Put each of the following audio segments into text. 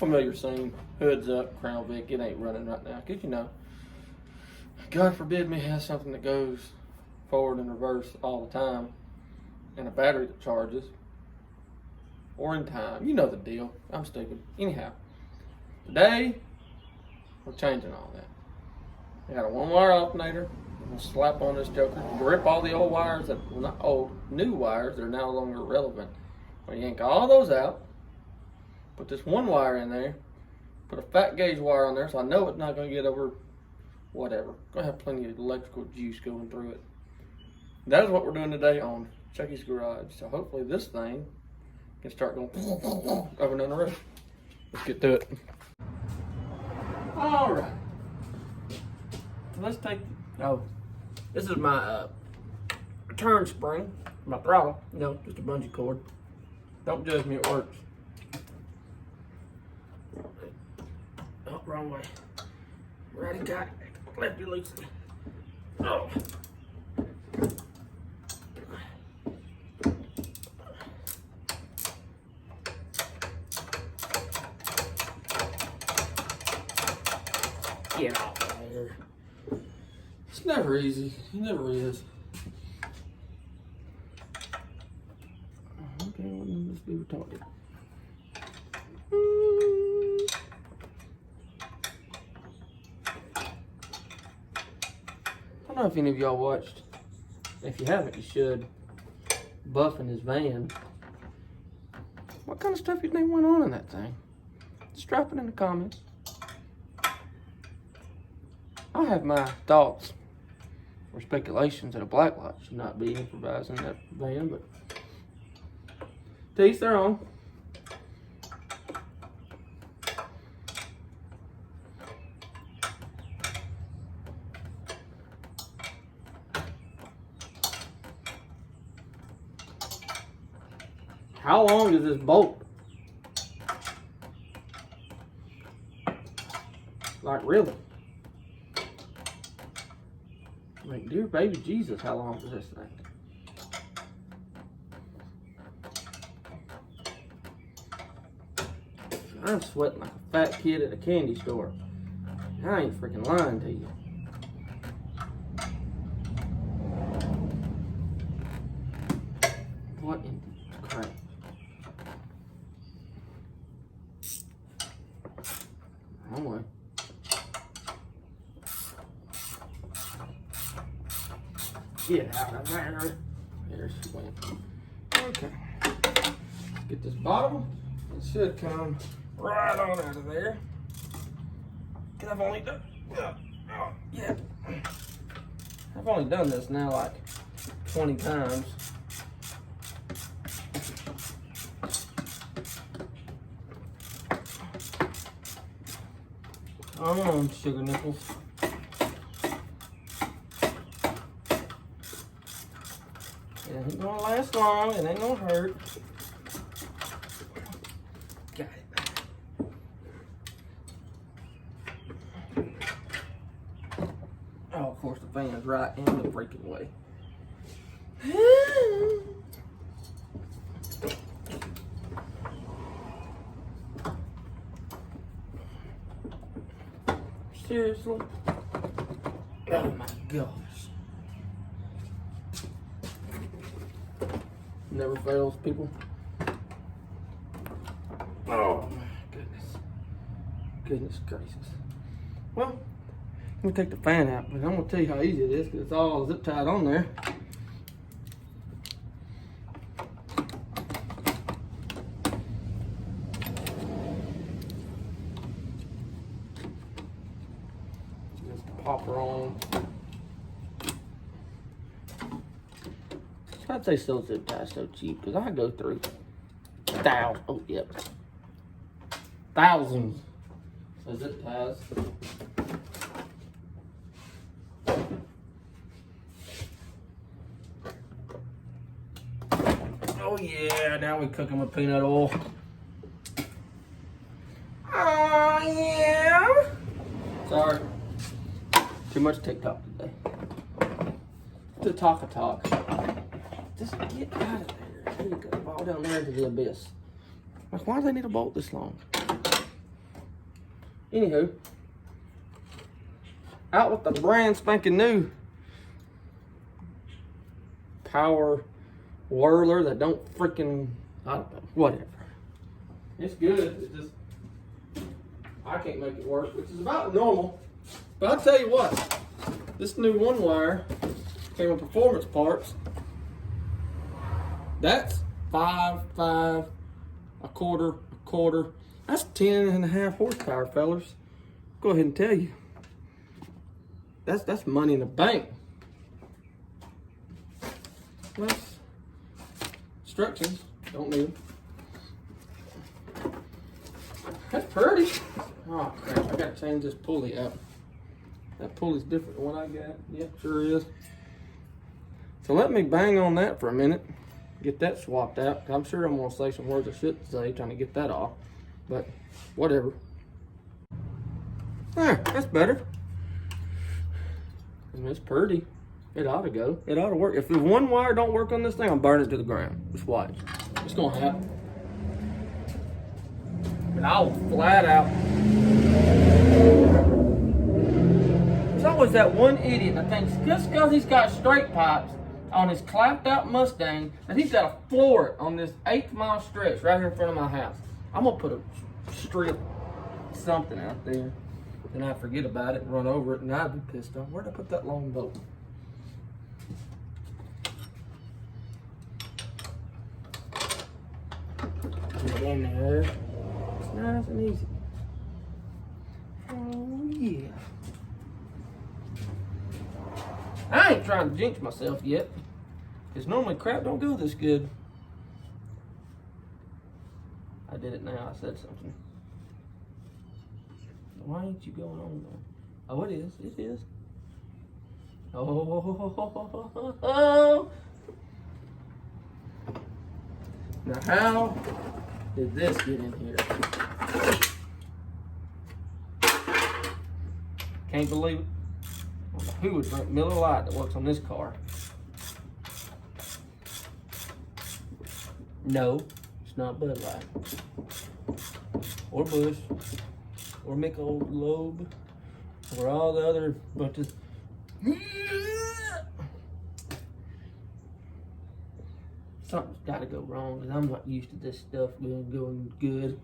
familiar scene. Hood's up, Crown Vic. It ain't running right now. Cause you know, God forbid me have something that goes forward and reverse all the time, and a battery that charges, or in time. You know the deal. I'm stupid. Anyhow, today we're changing all that. I got a 1-wire alternator. We'll slap on this joker, rip all the old wires that, well, not old, new wires that are no longer relevant. We'll yank all those out, put this 1 wire in there, put a fat gauge wire on there so I know it's not going to get over whatever. Gonna have plenty of electrical juice going through it. That is what we're doing today on Chucky's Garage. So hopefully this thing can start going over and down the road. Let's get to it. All right. Let's take, this is my return spring, my throttle, just a bungee cord. Don't judge me, it works. Oh, wrong way. Righty got it, lefty loosely. Oh. Get off of there. It's never easy. It never is. Okay, what does this be retarded? I don't know if any of y'all watched. If you haven't, you should. Buffing his van. What kind of stuff you think went on in that thing? Just drop it in the comments. I have my thoughts or speculations that a black light should not be improvising that van, but to each their own. How long is this bolt? Like, really? Like, dear baby Jesus, how long is this thing? I'm sweating like a fat kid at a candy store. I ain't freaking lying to you. What in the crap? Wrong way. Get out of there. There she went. Okay. Let's get this bottom. It should come right on out of there. Cause I've only done, yeah. I've only done this now like 20 times. Come on, sugar nipples. It ain't gonna last long, it ain't gonna hurt. Got it. Oh, of course the fan's right in the freaking way. Seriously? Oh my gosh. Never fails, people. Oh my goodness. Goodness gracious. Well, I'm gonna take the fan out, but I'm gonna tell you how easy it is because it's all zip tied on there. Pop her on. I'd say so zip tie so cheap because I go through thousands of zip ties. Oh yeah, now we cook them with peanut oil. Oh yeah. Sorry. Too much TikTok today. To talk a talk. Just get out of there. There you go. Fall down there into the abyss. Like, why do they need a bolt this long? Anywho, out with the brand spanking new power whirler that don't freaking, I don't know, whatever. It's good. It's just, I can't make it work, which is about normal. But I'll tell you what, this new one wire came with performance parts. That's 5, a quarter. That's 10.5 horsepower, fellas. Go ahead and tell you. That's money in the bank. Plus, instructions, don't need them. That's pretty. Oh crap, I gotta change this pulley out. That pulley's different than what I got. Yep, sure is. So let me bang on that for a minute. Get that swapped out. I'm sure I'm gonna say some words I shouldn't say trying to get that off. But whatever. There, that's better. I mean, it's pretty. It ought to go. It ought to work. If the one wire don't work on this thing, I'm burning it to the ground. Just watch. It's gonna happen. And I'll flat out. There's always that one idiot that thinks just because he's got straight pipes on his clapped out Mustang that he's got to floor it on this 8-mile stretch right here in front of my house. I'm gonna put a strip something out there. Then I forget about it and run over it, and I'd be pissed off. Where'd I put that long bolt? Get in there. It's nice and easy. Oh yeah. I ain't trying to jinx myself yet, because normally crap don't go this good. I did it now. I said something. Why ain't you going on though? Oh, it is. It is. Oh. Now, how did this get in here? Can't believe it. Who would drink Miller Lite that works on this car? No, it's not Bud Light. Or Bush. Or Michelob, or all the other bunches. Something's got to go wrong because I'm not used to this stuff going good.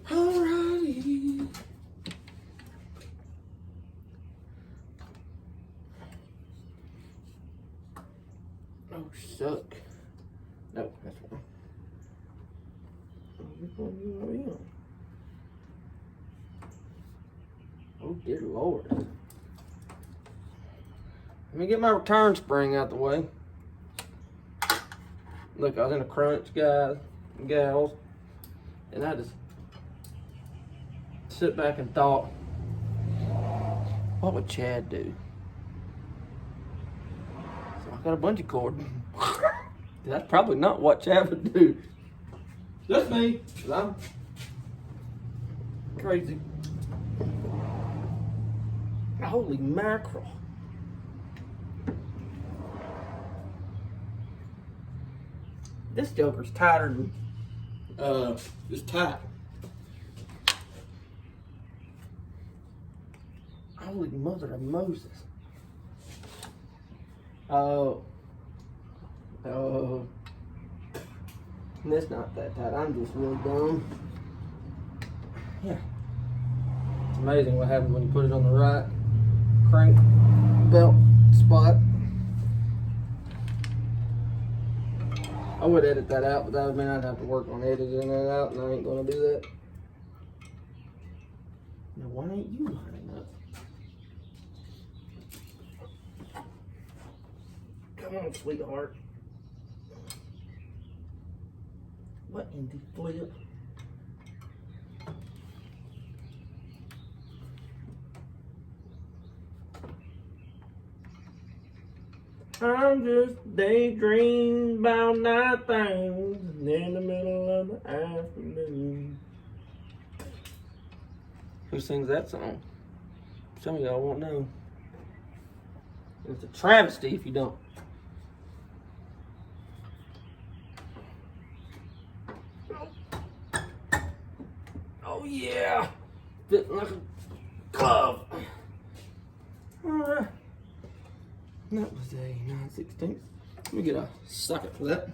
Alrighty. Oh, suck. No, that's one. Oh dear Lord. Let me get my return spring out the way. Look, I was in a crunch, guys and gals, and I just sit back and thought, what would Chad do? So I got a bungee cord. That's probably not what Chad would do. Just me, 'cause I'm crazy. Holy mackerel. This joker's tighter than, it's tight. Holy mother of Moses. Oh. And it's not that tight. I'm just really dumb. Yeah. It's amazing what happens when you put it on the right crank belt spot. I would edit that out, but that would mean I'd have to work on editing that out, and I ain't gonna do that. Now, why ain't you lining up? Come on, sweetheart. What in the flip? I'm just daydreaming about night things in the middle of the afternoon. Who sings that song? Some of y'all won't know. It's a travesty if you don't. Oh yeah, fitting like a glove. Alright, that was a 9/16. Let me get a socket for that.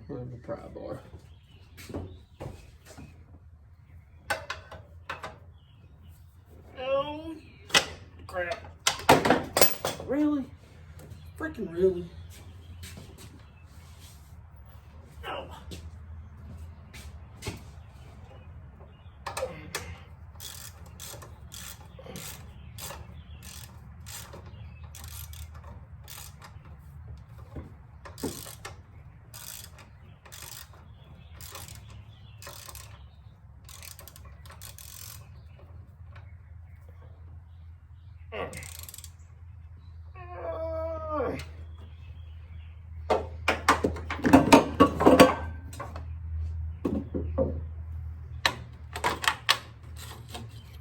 Where's the pry bar? Oh, crap. Really? Freaking really? Oh.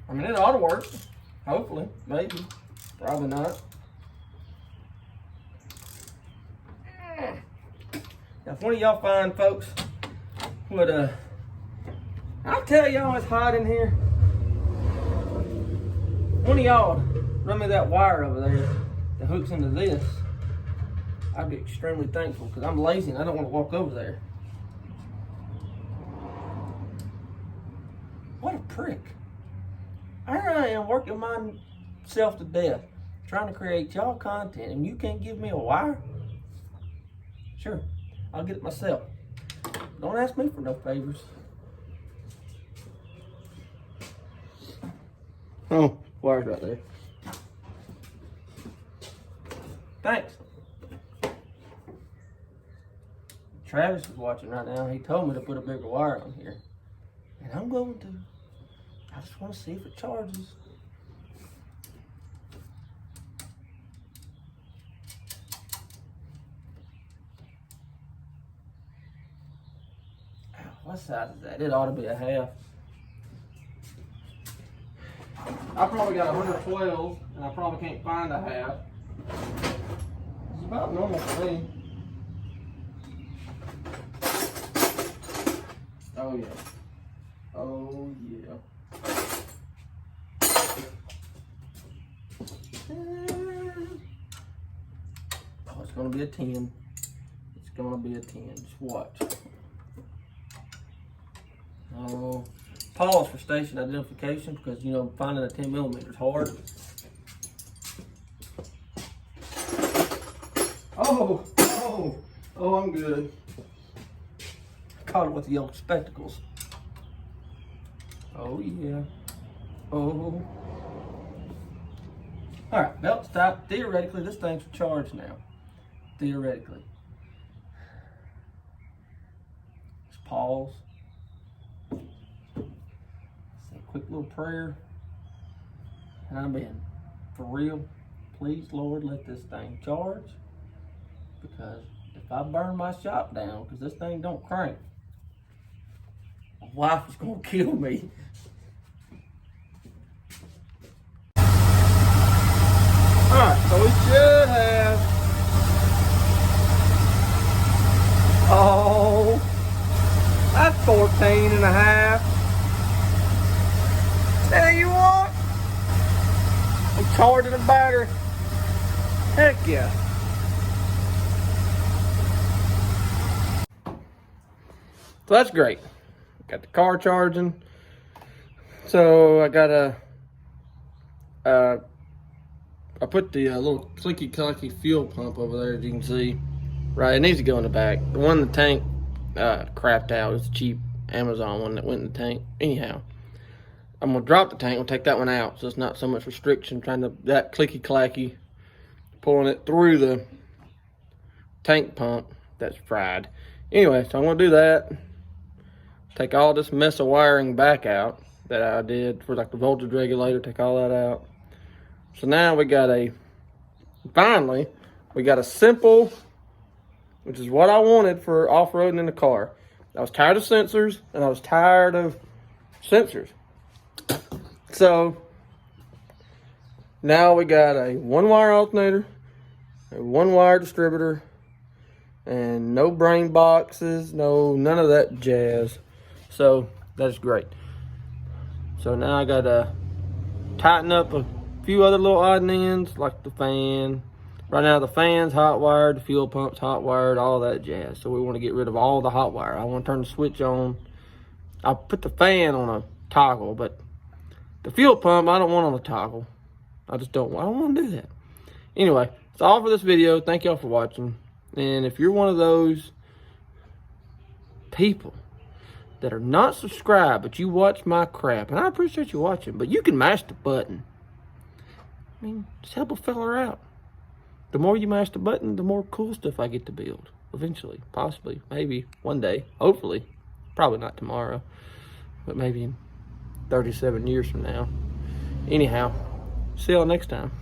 I mean, it ought to work. Hopefully, maybe, probably not. Now, if one of y'all fine folks would, I'll tell y'all it's hot in here. One of y'all run me that wire over there that hooks into this. I'd be extremely thankful because I'm lazy and I don't want to walk over there. What a prick. I am working myself to death trying to create y'all content and you can't give me a wire? Sure, I'll get it myself. Don't ask me for no favors. Oh, wire's right there. Thanks. Travis is watching right now. He told me to put a bigger wire on here. And I'm going to. I just want to see if it charges. Ow, what size is that? It ought to be a half. I probably got 112, and I probably can't find a half. It's about normal for me. Oh yeah. Oh yeah. Oh, it's gonna be a 10. It's gonna be a 10. Just watch. Oh, pause for station identification because you know finding a 10mm is hard. Oh, I'm good. Caught it with the yellow spectacles. Oh yeah. Oh. Alright, belt stop. Theoretically, this thing's charged now. Theoretically. Just pause. Say a quick little prayer. And I'm in. For real, please, Lord, let this thing charge. Because if I burn my shop down, because this thing don't crank, my wife is going to kill me. Alright, so we should have, oh, that's 14 and a half. Tell you what, I'm charging a battery. Heck yeah. So that's great. Got the car charging. So I got I put the little clicky-clacky fuel pump over there, as you can see. Right, it needs to go in the back. The one in the tank crapped out. It's a cheap Amazon one that went in the tank. Anyhow, I'm gonna drop the tank. We'll take that one out, so it's not so much restriction trying to that clicky-clacky pulling it through the tank pump that's fried. Anyway, so I'm gonna do that. Take all this mess of wiring back out that I did for like the voltage regulator, take all that out. So now finally, we got a simple which is what I wanted for off-roading in the car. I was tired of sensors, and I was tired of sensors. So now we got a 1-wire alternator, a 1-wire distributor, and no brain boxes, none of that jazz. So that's great. So now I gotta tighten up a few other little odd ends, like the fan. Right now the fan's hot wired, the fuel pump's hot wired, all that jazz. So we want to get rid of all the hot wire. I want to turn the switch on. I'll put the fan on a toggle, but the fuel pump I don't want on a toggle. I don't want to do that. Anyway, that's all for this video. Thank y'all for watching. And if you're one of those people that are not subscribed, but you watch my crap, and I appreciate you watching, but you can mash the button. I mean, just help a fella out. The more you mash the button, the more cool stuff I get to build. Eventually, possibly, maybe, one day, hopefully. Probably not tomorrow, but maybe in 37 years from now. Anyhow, see y'all next time.